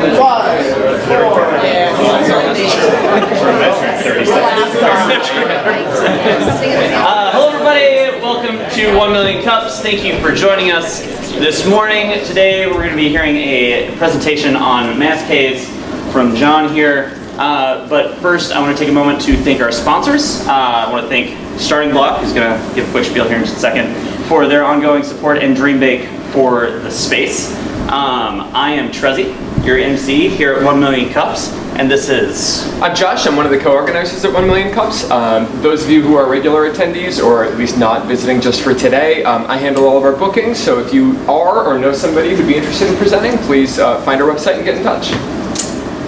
Hello everybody, welcome to 1 Million Cups. Thank you for joining us this morning. Today we're going to be hearing a presentation on MASKhaze from John here. But first I want to take a moment to thank our sponsors. I want to thank Starting Block, who's going to give a quick spiel here in just a second, for their ongoing support, and Dreambake for the space. I am Trezzy, your MC here at 1 Million Cups, and this is... I'm Josh, I'm one of the co-organizers at 1 Million Cups. Those of you who are regular attendees, or at least not visiting just for today, I handle all of our bookings, so if you are or know somebody who'd be interested in presenting, please find our website and get in touch.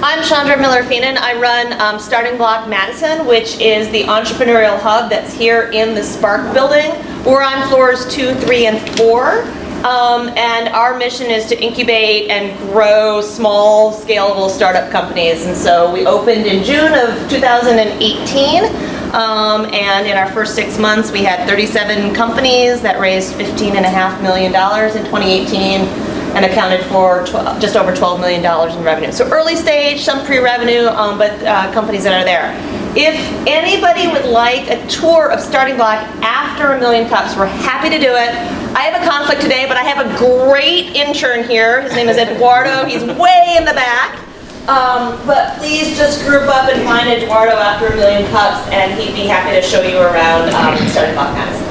I'm Chandra Miller-Feenan. I run Starting Block Madison, which is the entrepreneurial hub that's here in the Spark building. We're on floors 2, 3, and 4. And our mission is to incubate and grow small, scalable startup companies. And so we opened in June of 2018. And in our first 6 months, we had 37 companies that raised $15.5 million in 2018. And accounted for just over $12 million in revenue. So early stage, some pre-revenue, but companies that are there. If anybody would like a tour of Starting Block after 1 Million Cups, we're happy to do it. I have a conflict today, but I have a great intern here. His name is Eduardo. He's way in the back. But please just group up and find Eduardo after 1 Million Cups, and he'd be happy to show you around Starting Block Madison.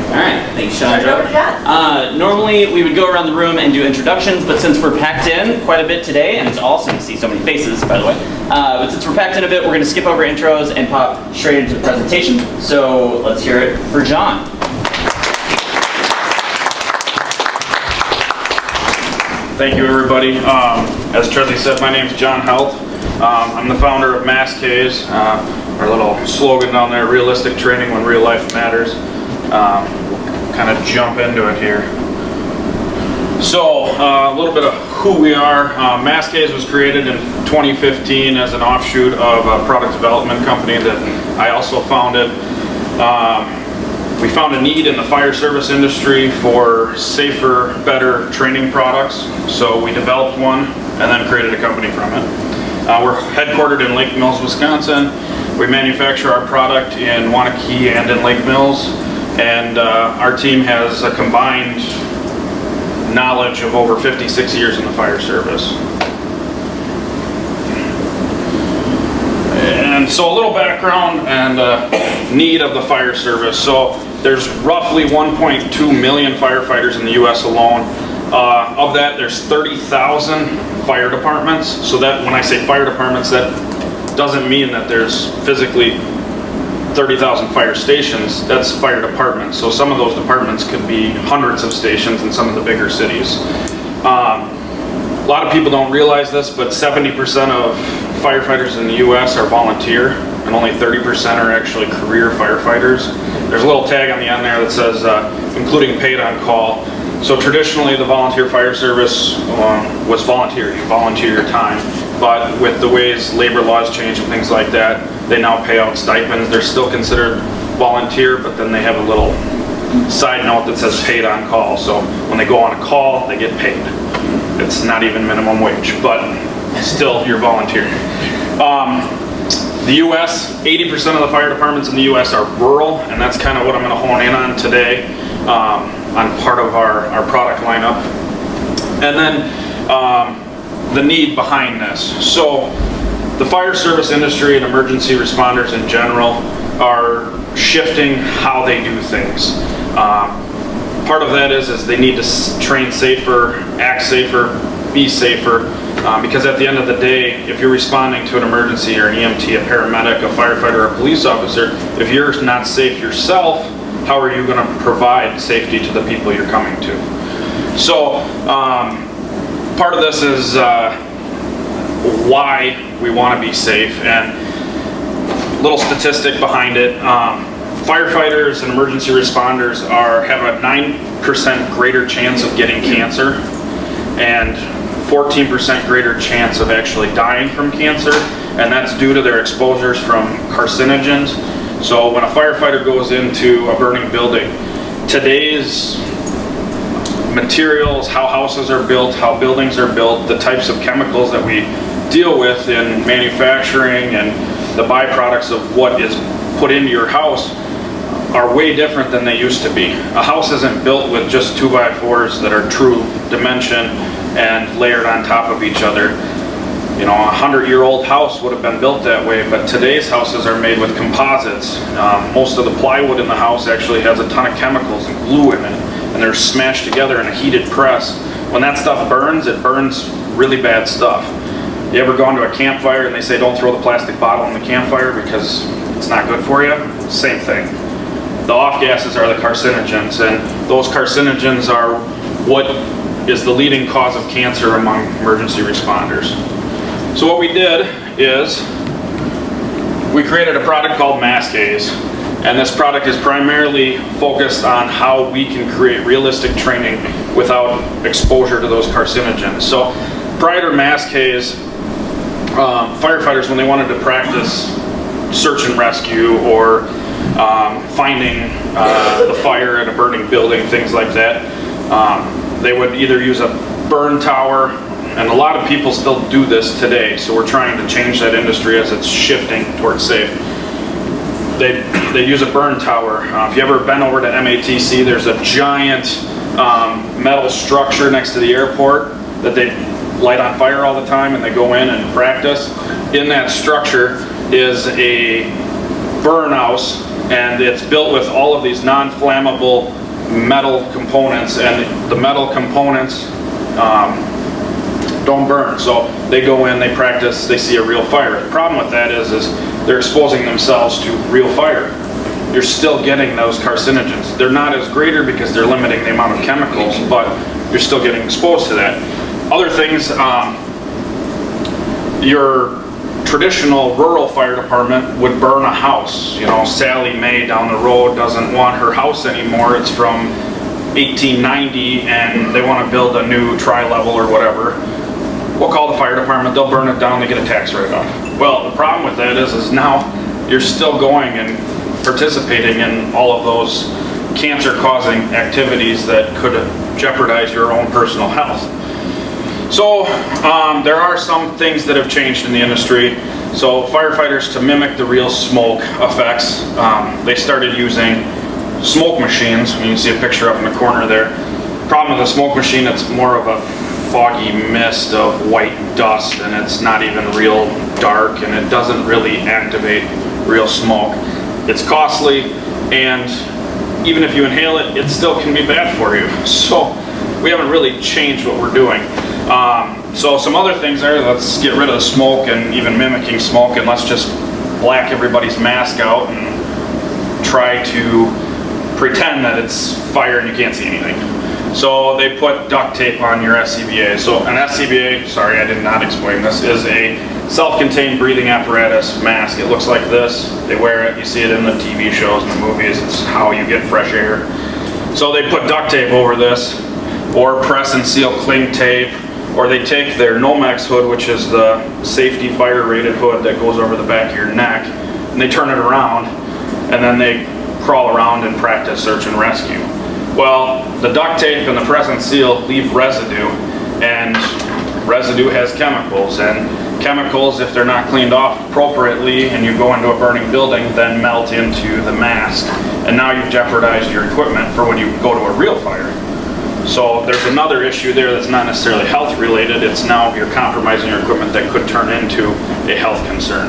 All right, thanks, Chandra. Normally we would go around the room and do introductions, but since we're packed in quite a bit today, and it's awesome to see so many faces, by the way, but since we're packed in a bit, we're going to skip over intros and pop straight into the presentation. So let's hear it for John. Thank you, everybody. As Trezzy said, my name is John Helt. I'm the founder of MASKhaze. Our little slogan down there, realistic training when real life matters. Kind of jump into it here. So a little bit of who we are. MASKhaze was created in 2015 as an offshoot of a product development company that I also founded. We found a need in the fire service industry for safer, better training products. So we developed one and then created a company from it. We're headquartered in Lake Mills, Wisconsin. We manufacture our product in Waunakee and in Lake Mills. And our team has a combined knowledge of over 56 years in the fire service. And so a little background and need of the fire service. So there's roughly 1.2 million firefighters in the US alone. Of that, there's 30,000 fire departments. So that when I say fire departments, that doesn't mean that there's physically 30,000 fire stations. That's fire departments. So some of those departments could be hundreds of stations in some of the bigger cities. A lot of people don't realize this, but 70% of firefighters in the US are volunteer, and only 30% are actually career firefighters. There's a little tag on the end there that says including paid on call. So traditionally the volunteer fire service was volunteer. You volunteer your time. But with the ways labor laws change and things like that, they now pay out stipends. They're still considered volunteer, but then they have a little side note that says paid on call. So when they go on a call, they get paid. It's not even minimum wage, but still you're volunteering. The US, 80% of the fire departments in the US are rural, and that's kind of what I'm going to hone in on today on part of our product lineup. And then the need behind this. So the fire service industry and emergency responders in general are shifting how they do things. Part of that is they need to train safer, act safer, be safer, because at the end of the day, if you're responding to an emergency or an EMT, a paramedic, a firefighter, a police officer, if you're not safe yourself, how are you going to provide safety to the people you're coming to? So part of this is why we want to be safe, and a little statistic behind it. Firefighters and emergency responders have a 9% greater chance of getting cancer and 14% greater chance of actually dying from cancer, and that's due to their exposures from carcinogens. So when a firefighter goes into a burning building, today's materials, how houses are built, how buildings are built, the types of chemicals that we deal with in manufacturing, and the byproducts of what is put into your house are way different than they used to be. A house isn't built with just 2x4s that are true dimension and layered on top of each other. You know, a 100-year-old house would have been built that way, but today's houses are made with composites. Most of the plywood in the house actually has a ton of chemicals and glue in it, and they're smashed together in a heated press. When that stuff burns, it burns really bad stuff. You ever gone to a campfire and they say don't throw the plastic bottle in the campfire because it's not good for you? Same thing. The off gases are the carcinogens, and those carcinogens are what is the leading cause of cancer among emergency responders. So what we did is we created a product called MASKhaze, and this product is primarily focused on how we can create realistic training without exposure to those carcinogens. So prior to MASKhaze, firefighters, when they wanted to practice search and rescue or finding the fire in a burning building, things like that, they would either use a burn tower, and a lot of people still do this today, so we're trying to change that industry as it's shifting towards safe. They use a burn tower. If you've ever been over to MATC, there's a giant metal structure next to the airport that they light on fire all the time, and they go in and practice. In that structure is a burn house, and it's built with all of these non-flammable metal components, and the metal components don't burn. So they go in, they practice, they see a real fire. The problem with that is they're exposing themselves to real fire. You're still getting those carcinogens. They're not as greater because they're limiting the amount of chemicals, but you're still getting exposed to that. Other things, your traditional rural fire department would burn a house. You know, Sally Mae down the road doesn't want her house anymore. It's from 1890 and they want to build a new tri-level or whatever. We'll call the fire department, they'll burn it down, they get a tax write-off. Well, the problem with that is now you're still going and participating in all of those cancer-causing activities that could jeopardize your own personal health. So there are some things that have changed in the industry. So firefighters, to mimic the real smoke effects, they started using smoke machines. You can see a picture up in the corner there. Problem with a smoke machine, it's more of a foggy mist of white dust, and it's not even real dark, and it doesn't really activate real smoke. It's costly, and even if you inhale it, it still can be bad for you. So we haven't really changed what we're doing. So some other things there, let's get rid of the smoke and even mimicking smoke, and let's just black everybody's mask out and try to pretend that it's fire and you can't see anything. So they put duct tape on your SCBA. So an SCBA, sorry I did not explain this, is a self-contained breathing apparatus mask. It looks like this. They wear it, you see it in the TV shows and the movies, it's how you get fresh air. So they put duct tape over this, or press and seal cling tape, or they take their Nomex hood, which is the safety fire rated hood that goes over the back of your neck, and they turn it around, and then they crawl around and practice search and rescue. Well, the duct tape and the press and seal leave residue, and residue has chemicals, and chemicals, if they're not cleaned off appropriately and you go into a burning building, then melt into the mask, and now you've jeopardized your equipment for when you go to a real fire. So there's another issue there that's not necessarily health related, it's now you're compromising your equipment that could turn into a health concern.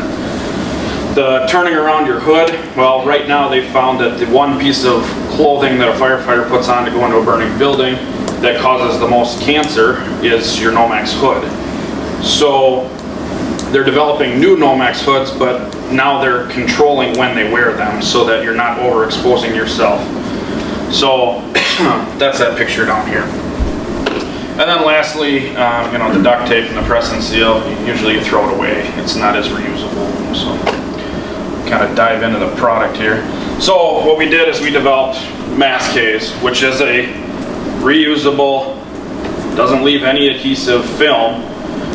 The turning around your hood, well, right now they've found that the one piece of clothing that a firefighter puts on to go into a burning building that causes the most cancer is your Nomex hood. So they're developing new Nomex hoods, but now they're controlling when they wear them so that you're not overexposing yourself. So that's that picture down here. And then lastly, the duct tape and the press and seal, usually you throw it away. It's not as reusable. So kind of dive into the product here. So what we did is we developed MASKhaze, which is a reusable, doesn't leave any adhesive film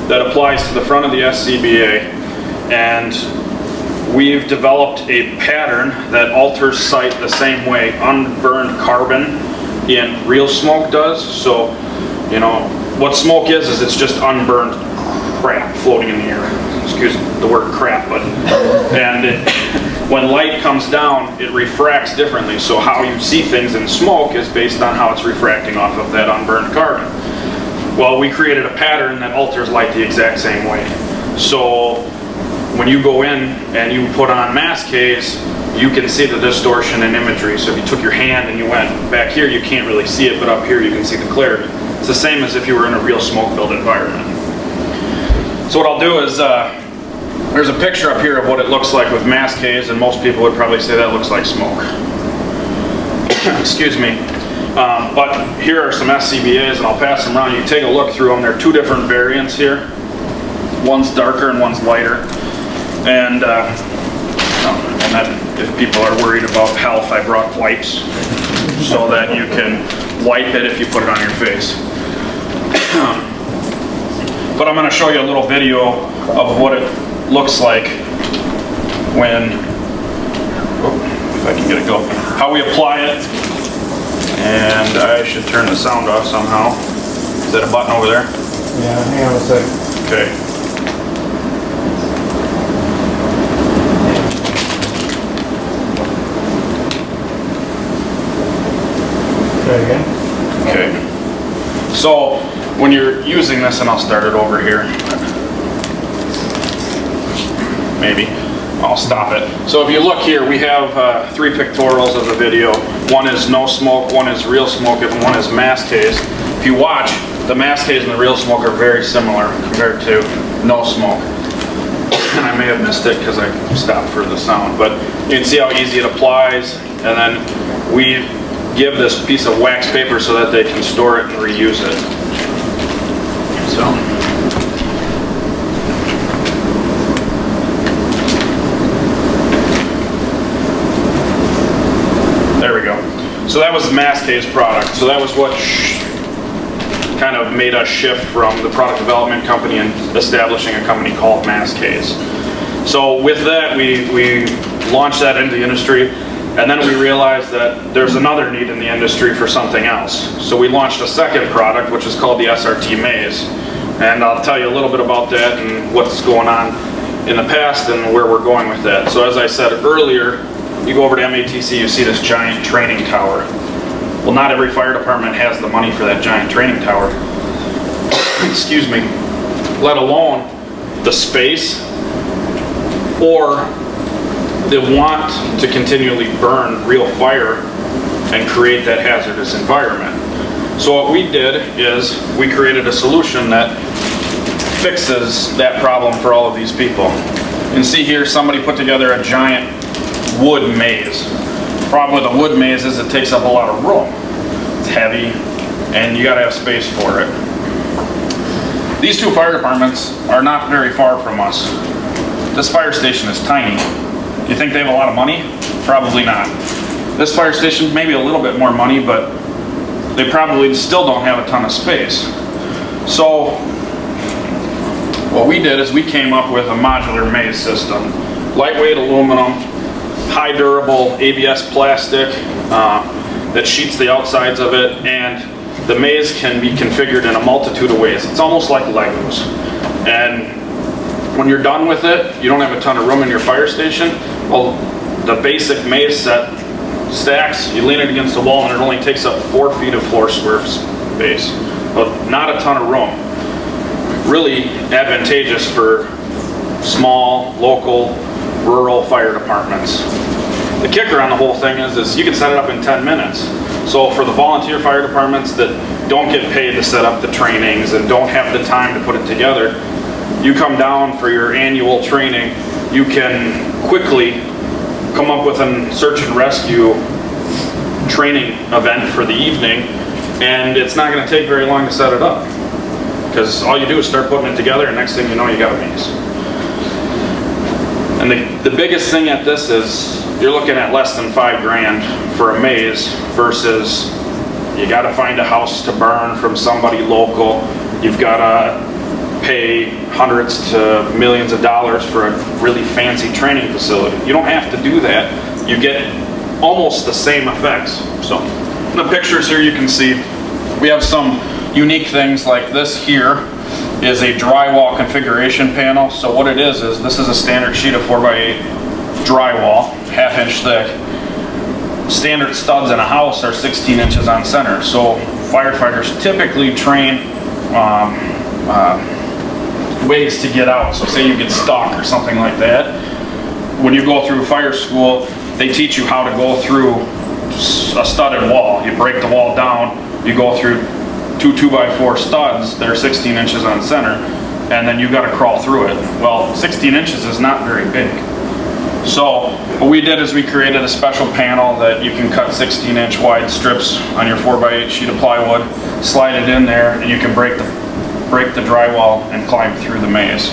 that applies to the front of the SCBA, and we've developed a pattern that alters sight the same way. Unburned carbon in real smoke does. So, you know, what smoke is it's just unburned crap floating in the air. Excuse the word crap, but when light comes down, it refracts differently. So how you see things in smoke is based on how it's refracting off of that unburned carbon. Well, we created a pattern that alters light the exact same way. So when you go in and you put on MASKhaze, you can see the distortion in imagery. So if you took your hand and you went back here, you can't really see it, but up here you can see the clarity. It's the same as if you were in a real smoke-filled environment. So what I'll do is, there's a picture up here of what it looks like with MASKhaze, and most people would probably say that looks like smoke. Excuse me. But here are some SCBAs, and I'll pass them around. You can take a look through them. There are two different variants here. One's darker and one's lighter. And then if people are worried about health, I brought wipes so that you can wipe it if you put it on your face. But I'm going to show you a little video of what it looks like when, if I can get it go, how we apply it. And I should turn the sound off somehow. Is that a button over there? Yeah, hang on a sec. Okay. Try it again. Okay. So when you're using this, and I'll start it over here. Maybe. I'll stop it. So if you look here, we have 3 pictorials of the video. One is no smoke, one is real smoke, and one is MASKhaze. If you watch, the MASKhaze and the real smoke are very similar compared to no smoke. And I may have missed it because I stopped for the sound, but you can see how easy it applies. And then we give this piece of wax paper so that they can store it and reuse it. So. There we go. So that was the MASKhaze product. So that was what kind of made us shift from the product development company and establishing a company called MASKhaze. So with that, we launched that into the industry, and then we realized that there's another need in the industry for something else. So we launched a second product, which is called the SRT Maze. And I'll tell you a little bit about that and what's going on in the past and where we're going with that. So as I said earlier, you go over to MATC, you see this giant training tower. Well, not every fire department has the money for that giant training tower. Excuse me. Let alone the space or the want to continually burn real fire and create that hazardous environment. So what we did is we created a solution that fixes that problem for all of these people. You can see here somebody put together a giant wood maze. The problem with a wood maze is it takes up a lot of room. It's heavy and you gotta have space for it. These 2 fire departments are not very far from us. This fire station is tiny. Do you think they have a lot of money? Probably not. This fire station, maybe a little bit more money, but they probably still don't have a ton of space. So what we did is we came up with a modular maze system. Lightweight aluminum, high durable ABS plastic that sheets the outsides of it, and the maze can be configured in a multitude of ways. It's almost like Legos. And when you're done with it, you don't have a ton of room in your fire station. Well, the basic maze set stacks, you lean it against the wall, and it only takes up 4 feet of floor square space. But not a ton of room. Really advantageous for small, local, rural fire departments. The kicker on the whole thing is you can set it up in 10 minutes. So for the volunteer fire departments that don't get paid to set up the trainings and don't have the time to put it together, you come down for your annual training, you can quickly come up with a search and rescue training event for the evening, and it's not going to take very long to set it up. Because all you do is start putting it together, and next thing you know, you got a maze. And the biggest thing at this is you're looking at less than $5 grand for a maze versus you got to find a house to burn from somebody local. You've got to pay hundreds to millions of dollars for a really fancy training facility. You don't have to do that. You get almost the same effects. So In the pictures here you can see we have some unique things like this here is a drywall configuration panel. So what it is this is a standard sheet of 4x8 drywall, 1/2 inch thick. Standard studs in a house are 16 inches on center. So firefighters typically train ways to get out. So say you get stuck or something like that. When you go through fire school, they teach you how to go through a studded wall. You break the wall down, you go through two 2x4 studs that are 16 inches on center, and then you got to crawl through it. Well, 16 inches is not very big. So what we did is we created a special panel that you can cut 16-inch wide strips on your 4x8 sheet of plywood, slide it in there, and you can break the drywall and climb through the maze.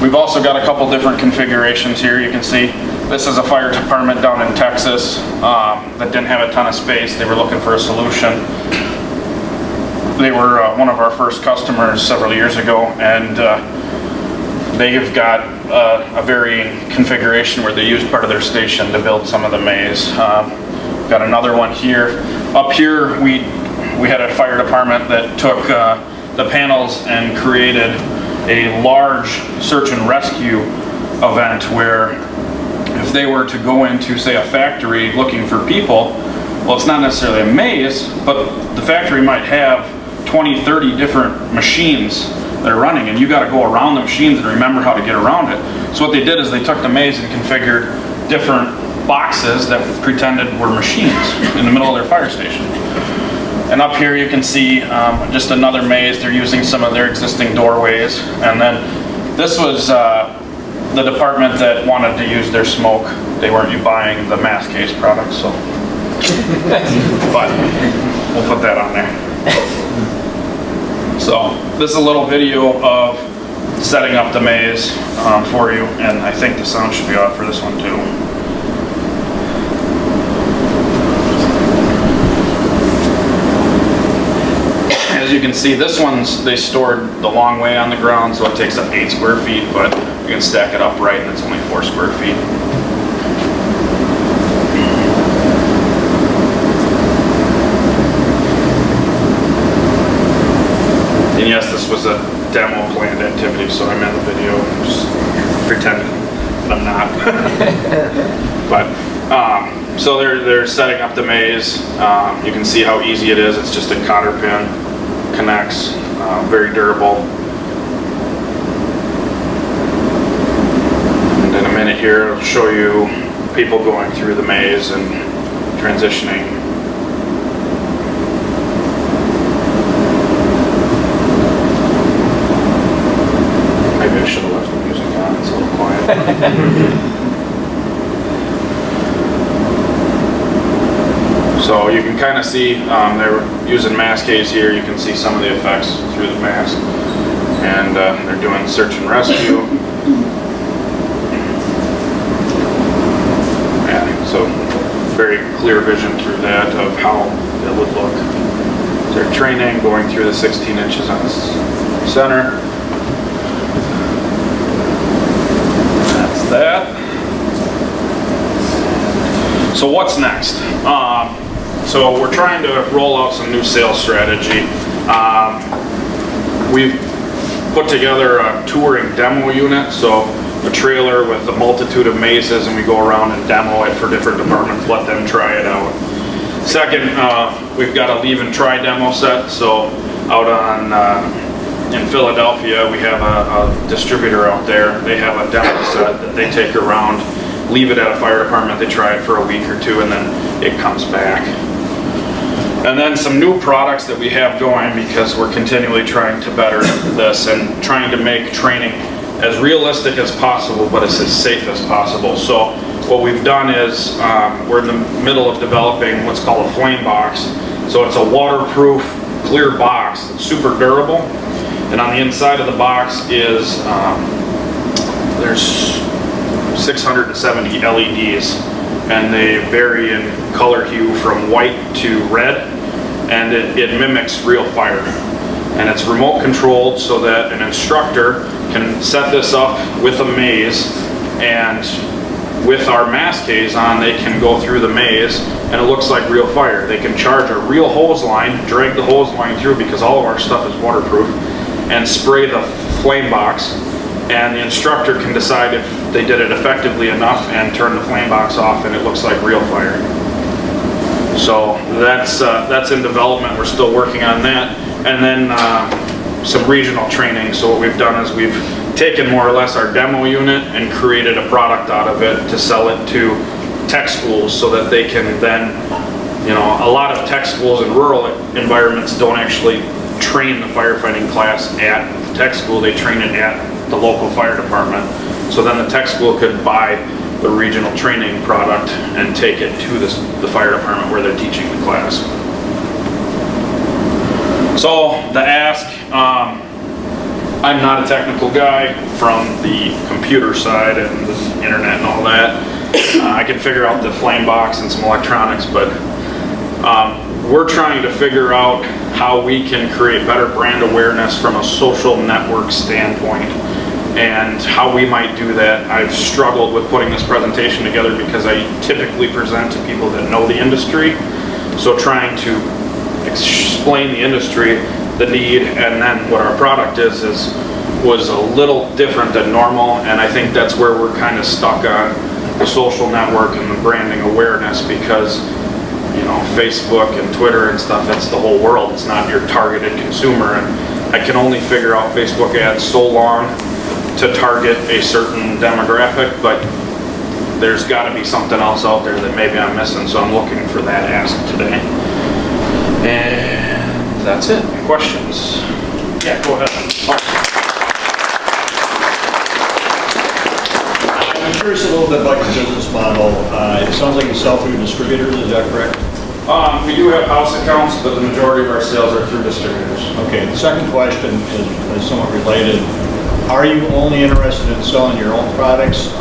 We've also got a couple different configurations here. You can see this is a fire department down in Texas that didn't have a ton of space. They were looking for a solution. They were one of our first customers several years ago, and they have got a varying configuration where they used part of their station to build some of the maze. Got another one here. Up here, we had a fire department that took the panels and created a large search and rescue event where if they were to go into, say, a factory looking for people, well, it's not necessarily a maze, but the factory might have 20, 30 different machines that are running, and you got to go around the machines and remember how to get around it. So what they did is they took the maze and configured different boxes that pretended were machines in the middle of their fire station. And up here you can see just another maze. They're using some of their existing doorways. And then this was the department that wanted to use their smoke. They weren't buying the MASKhaze product, so. But we'll put that on there. So this is a little video of setting up the maze for you, and I think the sound should be off for this one too. As you can see, this one's they stored the long way on the ground, so it takes up 8 square feet, but you can stack it up right and it's only 4 square feet. And yes, this was a demo planned activity, so I'm in the video, just pretending that I'm not. But, so they're setting up the maze. You can see how easy it is. It's just a cotter pin, connects, very durable. And in a minute here, I'll show you people going through the maze and transitioning. I should have left the music on, it's a little quiet. So you can kind of see, they're using MASKhaze here, you can see some of the effects through the mask. And they're doing search and rescue. Yeah, so very clear vision through that of how it would look. They're training, going through the 16 inches on the center. That. So what's next? So we're trying to roll out some new sales strategy. We've put together a touring demo unit, so a trailer with a multitude of mazes, and we go around and demo it for different departments, let them try it out. Second, we've got a leave and try demo set. So out on in Philadelphia, we have a distributor out there. They have a demo set that they take around, leave it at a fire department, they try it for a week or two, and then it comes back. And then some new products that we have going, because we're continually trying to better this and trying to make training as realistic as possible, but as safe as possible. So what we've done is we're in the middle of developing what's called a flame box. So it's a waterproof, clear box that's super durable. And on the inside of the box is, there's 670 LEDs, and they vary in color hue from white to red, and it mimics real fire. And it's remote controlled so that an instructor can set this up with a maze and with our MASKhaze on, they can go through the maze and it looks like real fire. They can charge a real hose line, drag the hose line through because all of our stuff is waterproof, and spray the flame box, and the instructor can decide if they did it effectively enough and turn the flame box off and it looks like real fire. So that's in development. We're still working on that. And then some regional training. So what we've done is we've taken more or less our demo unit and created a product out of it to sell it to tech schools so that they can then, you know, a lot of tech schools in rural environments don't actually train the firefighting class at the tech school. They train it at the local fire department. So then the tech school could buy the regional training product and take it to the fire department where they're teaching the class. So the ask, I'm not a technical guy from the computer side and the internet and all that. I can figure out the flame box and some electronics, but we're trying to figure out how we can create better brand awareness from a social network standpoint and how we might do that. I've struggled with putting this presentation together because I typically present to people that know the industry. So trying to explain the industry, the need, and then what our product is was a little different than normal, and I think that's where we're kind of stuck on the social network and the branding awareness because, you know, Facebook and Twitter and stuff, it's the whole world. It's not your targeted consumer, and I can only figure out Facebook ads so long to target a certain demographic, but there's got to be something else out there that maybe I'm missing, so I'm looking for that ask today. And that's it. Questions? Yeah, go ahead. I'm curious a little bit about your business model. It sounds like you sell through distributors, is that correct? We do have house accounts, but the majority of our sales are through distributors. Okay, the second question is somewhat related. Are you only interested in selling your own products,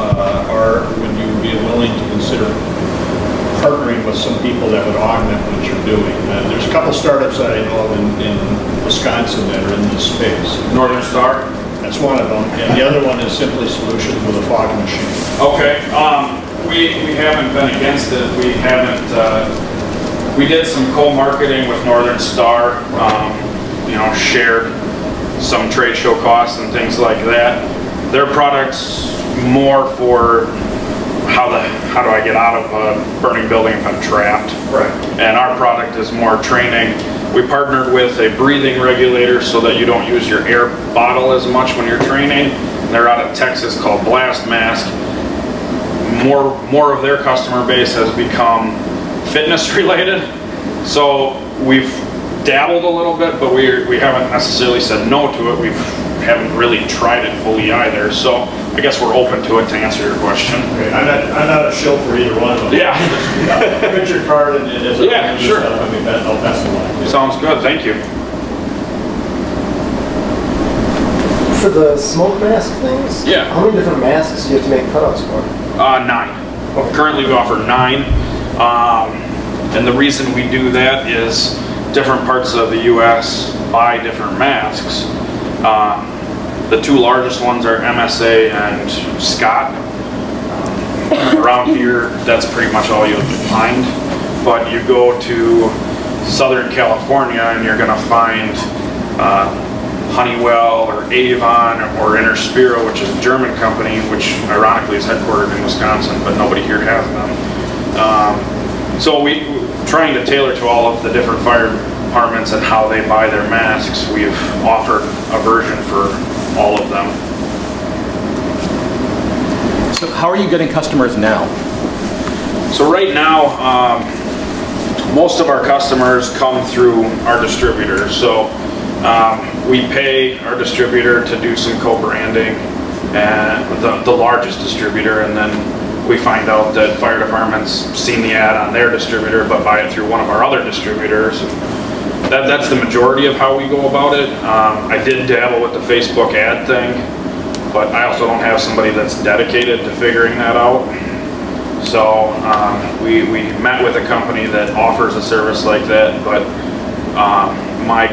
or would you be willing to consider partnering with some people that would augment what you're doing? There's a couple startups that I know of in Wisconsin that are in this space. Northern Star? That's one of them, and the other one is Simply Solutions with a fog machine. Okay, we haven't been against it. We haven't, we did some co-marketing with Northern Star, you know, shared some trade show costs and things like that. Their product's more for how do I get out of a burning building if I'm trapped. Right. And our product is more training. We partnered with a breathing regulator so that you don't use your air bottle as much when you're training. They're out of Texas called Blast Mask. More of their customer base has become fitness related. So we've dabbled a little bit, but we haven't necessarily said no to it. We haven't really tried it fully either. So I guess we're open to it to answer your question. Okay, I'm not a shill for either one of them. Yeah. Richard Card and as a Yeah, sure. I mean, I'll pass the line. Sounds good, thank you. For the smoke mask things? Yeah. How many different masks do you have to make cutouts for? 9. Currently we offer 9. And the reason we do that is different parts of the U.S. buy different masks. The 2 largest ones are MSA and Scott. Around here, that's pretty much all you'll find. But you go to Southern California and you're going to find Honeywell or Avon or Interspiro, which is a German company, which ironically is headquartered in Wisconsin, but nobody here has them. So we're trying to tailor to all of the different fire departments and how they buy their masks. We've offered a version for all of them. So how are you getting customers now? So right now, most of our customers come through our distributors. So we pay our distributor to do some co-branding, and the largest distributor, and then we find out that fire departments seen the ad on their distributor but buy it through one of our other distributors. That's the majority of how we go about it. I did dabble with the Facebook ad thing, but I also don't have somebody that's dedicated to figuring that out. So we met with a company that offers a service like that, but my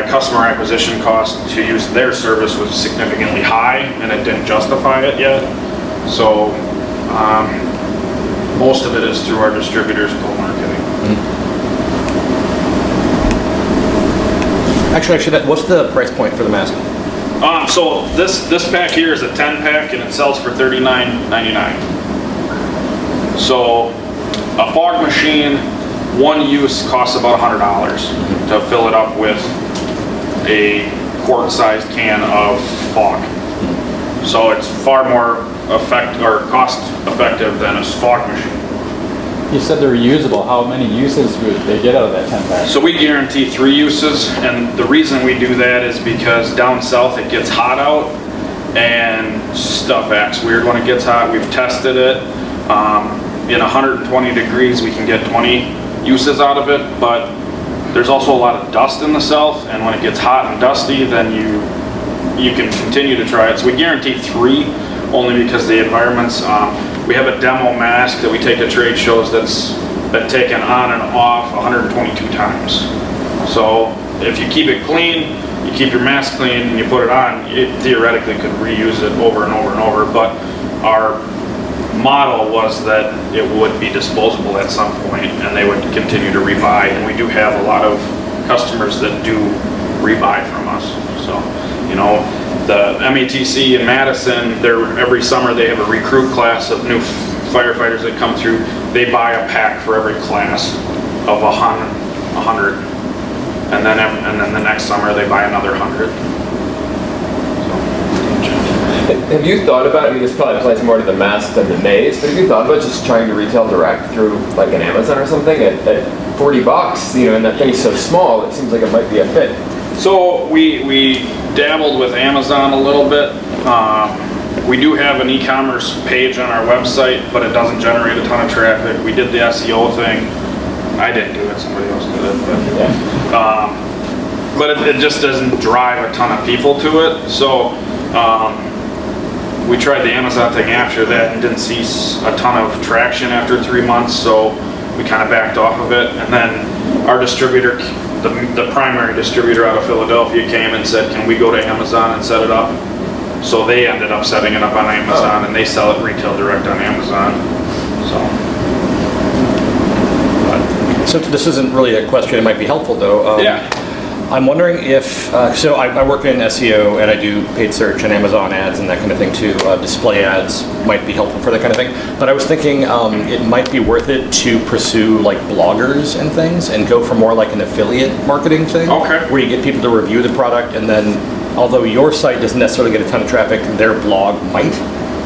customer acquisition cost to use their service was significantly high, and it didn't justify it yet. So most of it is through our distributors' co-marketing. Actually, what's the price point for the mask? So this pack here is a 10 pack and it sells for $39.99. So a fog machine, one use costs about $100 to fill it up with a quart-sized can of fog. So it's far more cost effective than a fog machine. You said they're reusable. How many uses would they get out of that 10 pack? So we guarantee 3 uses, and the reason we do that is because down south it gets hot out and stuff acts weird when it gets hot. We've tested it. In 120 degrees we can get 20 uses out of it, but there's also a lot of dust in the south, and when it gets hot and dusty, then you can continue to try it. So we guarantee 3, only because the environments. We have a demo mask that we take to trade shows that's been taken on and off 122 times. So if you keep it clean, you keep your mask clean, and you put it on, it theoretically could reuse it over and over and over. But our model was that it would be disposable at some point, and they would continue to rebuy. And we do have a lot of customers that do rebuy from us. So, you know, the MATC in Madison, every summer they have a recruit class of new firefighters that come through. They buy a pack for every class of 100, and then the next summer they buy another 100. Have you thought about, I mean, this probably applies more to the mask than the maze, but have you thought about just trying to retail direct through like an Amazon or something at $40, you know, and that thing's so small, it seems like it might be a fit. So we dabbled with Amazon a little bit. We do have an e-commerce page on our website, but it doesn't generate a ton of traffic. We did the SEO thing. I didn't do it, somebody else did it, but it just doesn't drive a ton of people to it. So we tried the Amazon thing after that and didn't see a ton of traction after 3 months, so we kind of backed off of it. And then our distributor, the primary distributor out of Philadelphia, came and said, can we go to Amazon and set it up? So they ended up setting it up on Amazon, and they sell it retail direct on Amazon. So this isn't really a question, it might be helpful though. Yeah. I'm wondering if, so I work in SEO and I do paid search and Amazon ads and that kind of thing too. Display ads might be helpful for that kind of thing. But I was thinking it might be worth it to pursue like bloggers and things and go for more like an affiliate marketing thing. Okay. Where you get people to review the product, and then although your site doesn't necessarily get a ton of traffic, their blog might.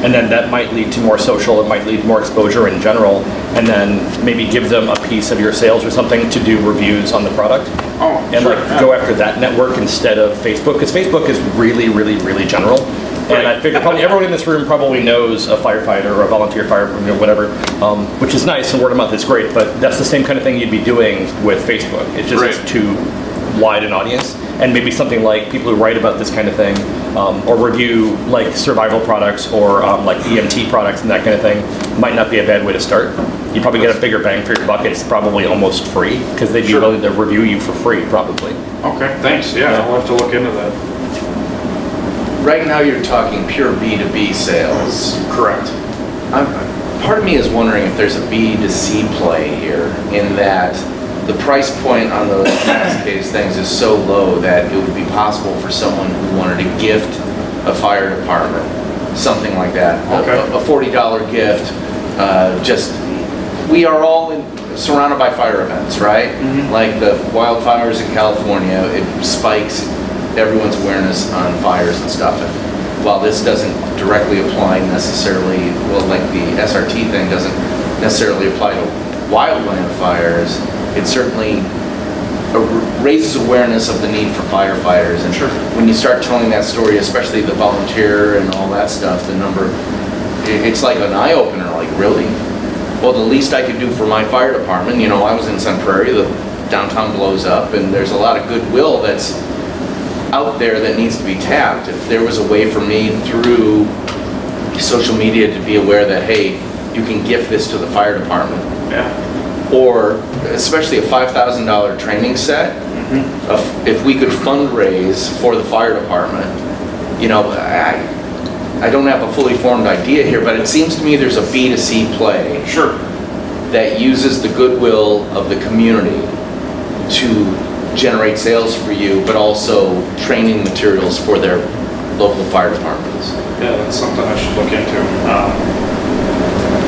And then that might lead to more social, it might lead to more exposure in general, and then maybe give them a piece of your sales or something to do reviews on the product. Oh, and sure, like go after that network instead of Facebook, because Facebook is really, really, really general. And I figure probably everyone in this room probably knows a firefighter or a volunteer firefighter or whatever, which is nice, and word of mouth is great, but that's the same kind of thing you'd be doing with Facebook. It's just it's too wide an audience. And maybe something like people who write about this kind of thing, or review like survival products or like EMT products and that kind of thing, might not be a bad way to start. You probably get a bigger bang for your buck. It's probably almost free because they'd be willing to review you for free, probably. Okay, thanks. Yeah, I'll have to look into that. Right now you're talking pure B2B sales. Correct. Part of me is wondering if there's a B2C play here, in that the price point on those MASKhaze things is so low that it would be possible for someone who wanted to gift a fire department, something like that. Okay. A $40 gift. We are all surrounded by fire events, right? Mm-hmm. Like the wildfires in California, it spikes everyone's awareness on fires and stuff. And while this doesn't directly apply necessarily, well, like the SRT thing doesn't necessarily apply to wildland fires, it certainly raises awareness of the need for firefighters. And when you start telling that story, especially the volunteer and all that stuff, the number, it's like an eye-opener, like, really? Well, the least I could do for my fire department, you know, I was in Sun Prairie, the downtown blows up, and there's a lot of goodwill that's out there that needs to be tapped. If there was a way for me through social media to be aware that, hey, you can gift this to the fire department. Yeah. Or especially a $5,000 training set, if we could fundraise for the fire department, you know, I don't have a fully formed idea here, but it seems to me there's a B2C play Sure. that uses the goodwill of the community to generate sales for you, but also training materials for their local fire departments. Yeah, that's something I should look into.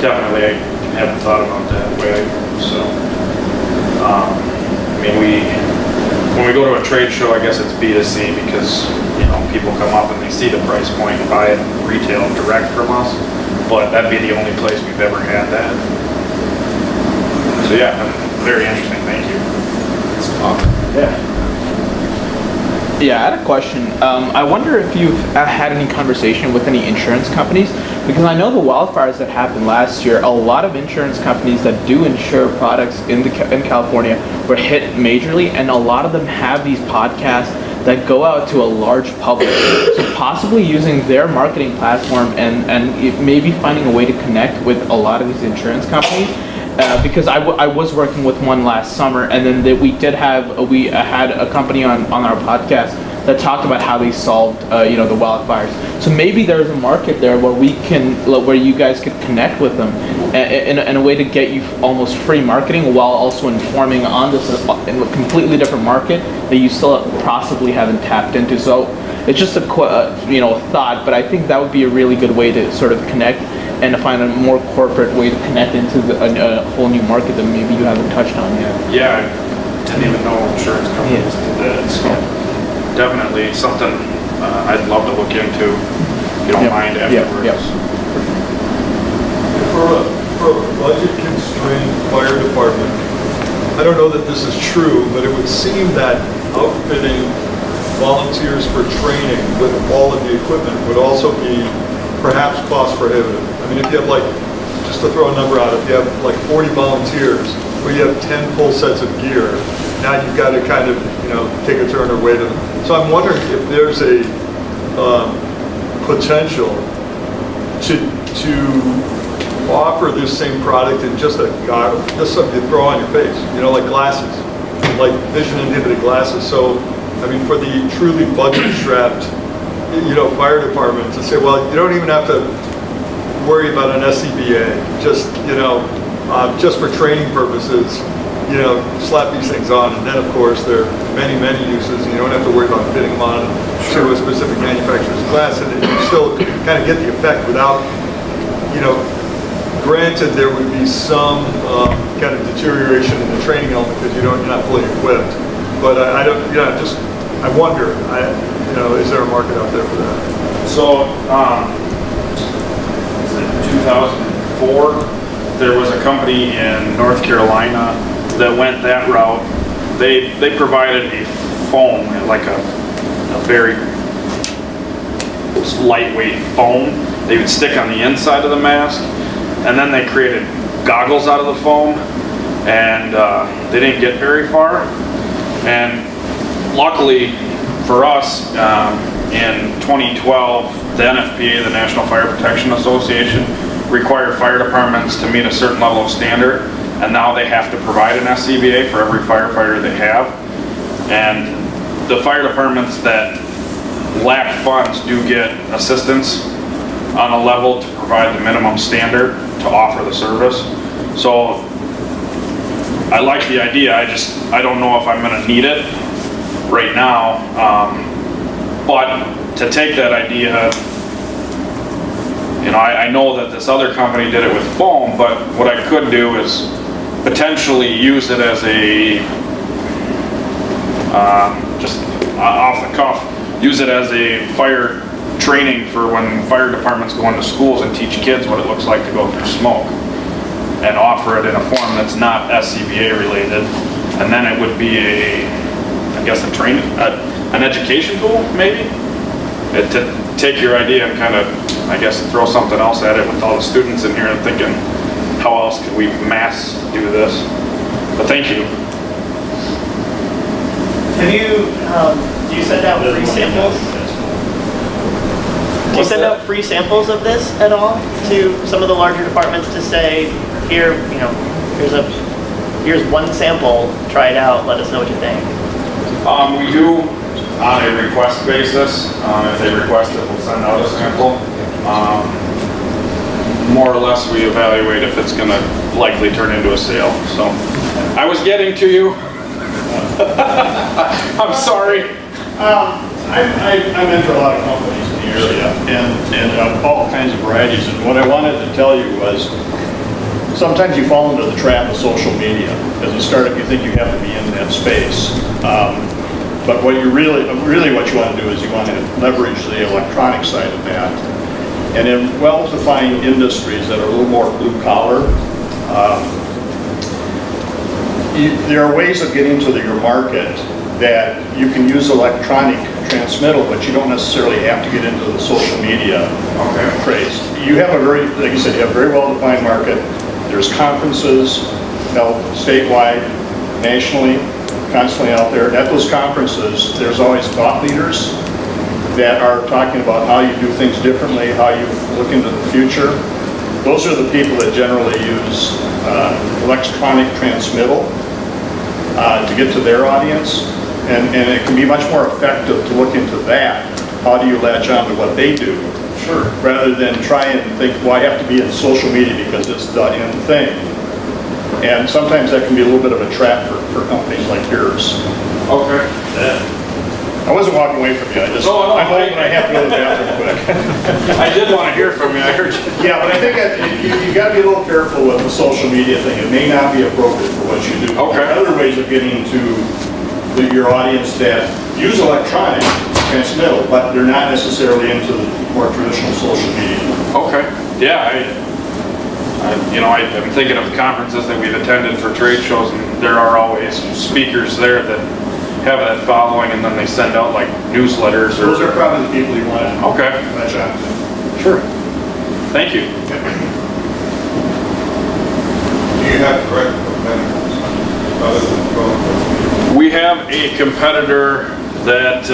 Definitely, I haven't thought about that way, so. I mean, when we go to a trade show, I guess it's B2C because, you know, people come up and they see the price point and buy it retail direct from us, but that'd be the only place we've ever had that. So yeah, very interesting, thank you. Yeah, I had a question. I wonder if you've had any conversation with any insurance companies, because I know the wildfires that happened last year, a lot of insurance companies that do insure products in California were hit majorly, and a lot of them have these podcasts that go out to a large public. So possibly using their marketing platform and maybe finding a way to connect with a lot of these insurance companies. Because I was working with one last summer, and then we had a company on our podcast that talked about how they solved the wildfires. So maybe there's a market there where you guys could connect with them in a way to get you almost free marketing while also informing on this in a completely different market that you still possibly haven't tapped into. So it's just a thought, but I think that would be a really good way to sort of connect and to find a more corporate way to connect into a whole new market that maybe you haven't touched on yet. Yeah, I didn't even know insurance companies did that, so definitely something I'd love to look into, if you don't mind afterwards. For a budget-constrained fire department, I don't know that this is true, but it would seem that outfitting volunteers for training with all of the equipment would also be perhaps cost prohibitive. I mean, if you have just to throw a number out, if you have 40 volunteers, where you have 10 full sets of gear, now you've got to kind of, take a turn or wait. So I'm wondering if there's a potential to offer this same product in just a goggle, just something you throw on your face, like glasses, like vision inhibited glasses. So, I mean, for the truly budget-strapped, fire department to say, well, you don't even have to worry about an SCBA, just, just for training purposes, slap these things on. And then, of course, there are many, many uses. You don't have to worry about fitting them on to a specific manufacturer's glass, and you still kind of get the effect without, granted, there would be some kind of deterioration in the training element because you're not fully equipped. But I don't, I wonder, is there a market out there for that? So, in 2004, there was a company in North Carolina that went that route. They provided a foam, like a very lightweight foam they would stick on the inside of the mask, and then they created goggles out of the foam, and they didn't get very far. And luckily for us, in 2012, the NFPA, the National Fire Protection Association, required fire departments to meet a certain level of standard, and now they have to provide an SCBA for every firefighter they have. And the fire departments that lack funds do get assistance on a level to provide the minimum standard to offer the service. So I like the idea, I don't know if I'm gonna need it right now, but to take that idea, I know that this other company did it with foam, but what I could do is potentially use it as a, just off the cuff, use it as a fire training for when fire departments go into schools and teach kids what it looks like to go through smoke, and offer it in a form that's not SCBA related. And then it would be I guess a training, an education tool maybe, to take your idea and kind of, I guess, throw something else at it with all the students in here and thinking, how else could we mass do this? But thank you. Have you, do you send out free samples? Do you send out free samples of this at all to some of the larger departments to say, here, here's one sample, try it out, let us know what you think? We do on a request basis. If they request it, we'll send out a sample. More or less, we evaluate if it's gonna likely turn into a sale. So, I was getting to you. I'm sorry. I mentor a lot of companies in the area and all kinds of varieties. And what I wanted to tell you was, sometimes you fall into the trap of social media. As a startup, you think you have to be in that space. But what you really what you want to do is you want to leverage the electronic side of that. And in well-defined industries that are a little more blue collar, there are ways of getting to your market that you can use electronic transmittal, but you don't necessarily have to get into the social media craze. You have a very, like you said, you have a very well-defined market. There's conferences held statewide, nationally, constantly out there. At those conferences, there's always thought leaders that are talking about how you do things differently, how you look into the future. Those are the people that generally use electronic transmittal to get to their audience. And it can be much more effective to look into that. How do you latch on to what they do? Sure. Rather than try and think, well, I have to be in social media because it's the end thing. And sometimes that can be a little bit of a trap for companies like yours. Okay. I wasn't walking away from you. I'm old and I have to go to the bathroom quick. I did want to hear from you. I heard you. Yeah, but I think you got to be a little careful with the social media thing. It may not be appropriate for what you do. Okay. There are other ways of getting to your audience that use electronic transmittal, but they're not necessarily into the more traditional social media. Okay. Yeah, I'm thinking of conferences that we've attended for trade shows, and there are always speakers there that have that following, and then they send out like newsletters. Those are probably the people you want to latch on to. Sure. Thank you. Do you have direct competitors other than Pro? We have a competitor that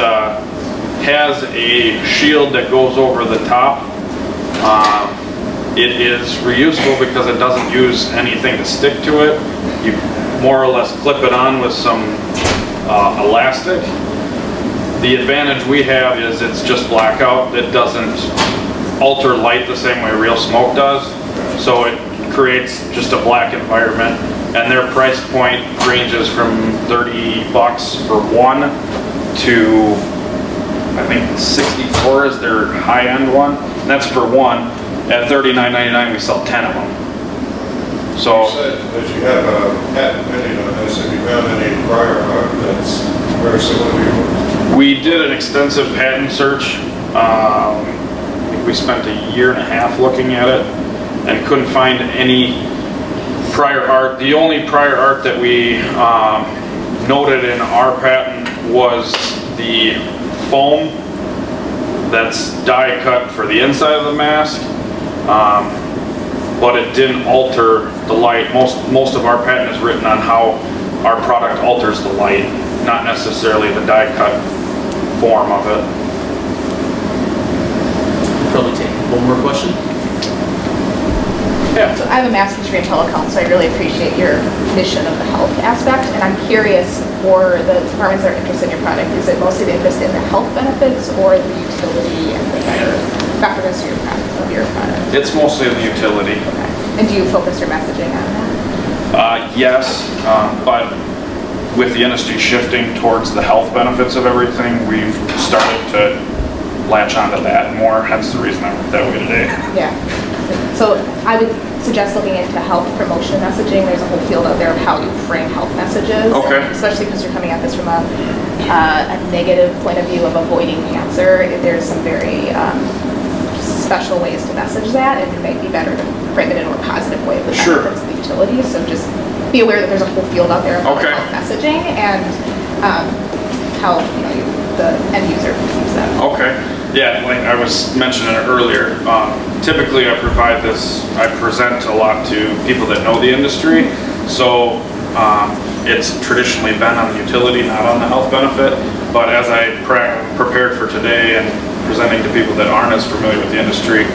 has a shield that goes over the top. It is reusable because it doesn't use anything to stick to it. You more or less clip it on with some elastic. The advantage we have is it's just blackout. It doesn't alter light the same way real smoke does. So it creates just a black environment. And their price point ranges from $30 for one to, I think, 64 is their high-end one. And that's for one. At $39.99, we sell 10 of them. So You said that you have a patent pending on this. Have you found any prior art that's very similar to yours? we did an extensive patent search. I think we spent a year and a half looking at it and couldn't find any prior art. The only prior art that we noted in our patent was the foam that's die cut for the inside of the mask, but it didn't alter the light. Most of our patent is written on how our product alters the light, not necessarily the die cut form of it. Probably take one more question. Yeah. So I have a master's degree in telecom, so I really appreciate your mission of the health aspect, and I'm curious for the departments that are interested in your product, is it mostly the interest in the health benefits or the utility and the effectiveness of your product? It's mostly in the utility. Okay. And do you focus your messaging on that? Yes, but with the industry shifting towards the health benefits of everything, we've started to latch onto that more, hence the reason I work that way today. Yeah. So I would suggest looking into health promotion messaging. There's a whole field out there of how you frame health messages. Okay. Especially because you're coming at this from a negative point of view of avoiding cancer. There's some very special ways to message that, and it might be better to frame it in a more positive way of the benefits of the utility. So just be aware that there's a whole field out there of health messaging and how the end user perceives that. Okay. Yeah, like I was mentioning earlier, typically I present a lot to people that know the industry, so it's traditionally been on the utility, not on the health benefit, but as I prepared for today and presenting to people that aren't as familiar with the industry,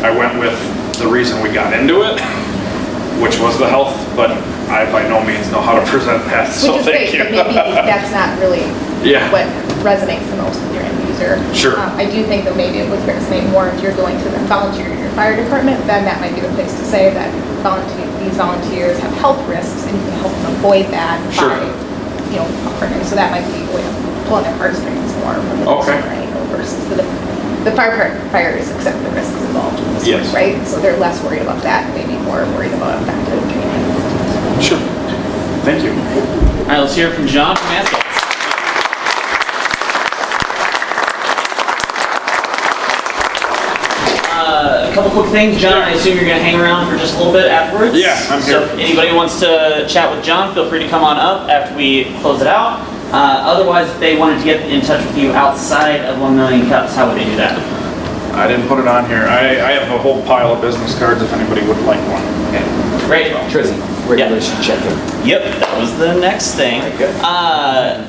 I went with the reason we got into it, which was the health, but I by no means know how to present that, so Which is thank great, you. but maybe that's not really Yeah. what resonates the most with your end user. Sure. I do think that maybe it would resonate more if you're going to then volunteer in your fire department, then that might be the place to say that these volunteers have health risks and you can help them avoid that Sure. by, partnering. So that might be a way of pulling their heartstrings more from the Okay. consumer angle versus the firefighters accept the risks involved in this Yes. work, right? So they're less worried about that, maybe more worried about effective training. Sure. Thank you. All right, let's hear it from John from MASKhaze. A couple quick things, John. I assume you're going to hang around for just a little bit afterwards. Yeah, I'm So here. if anybody wants to chat with John, feel free to come on up after we close it out. Otherwise, if they wanted to get in touch with you outside of 1 Million Cups, how would they do that? I didn't put it on here. I have a whole pile of business cards if anybody would like one. Okay, great. Trizzy, regulation check-in. Yep, that was the next thing.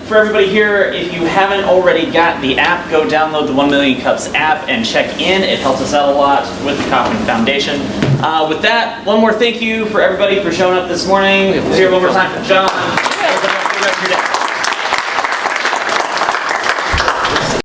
For everybody here, if you haven't already got the app, go download the 1 Million Cups app and check in. It helps us out a lot with the Kauffman Foundation. With that, one more thank you for everybody for showing up this morning. Let's hear it one more time for John.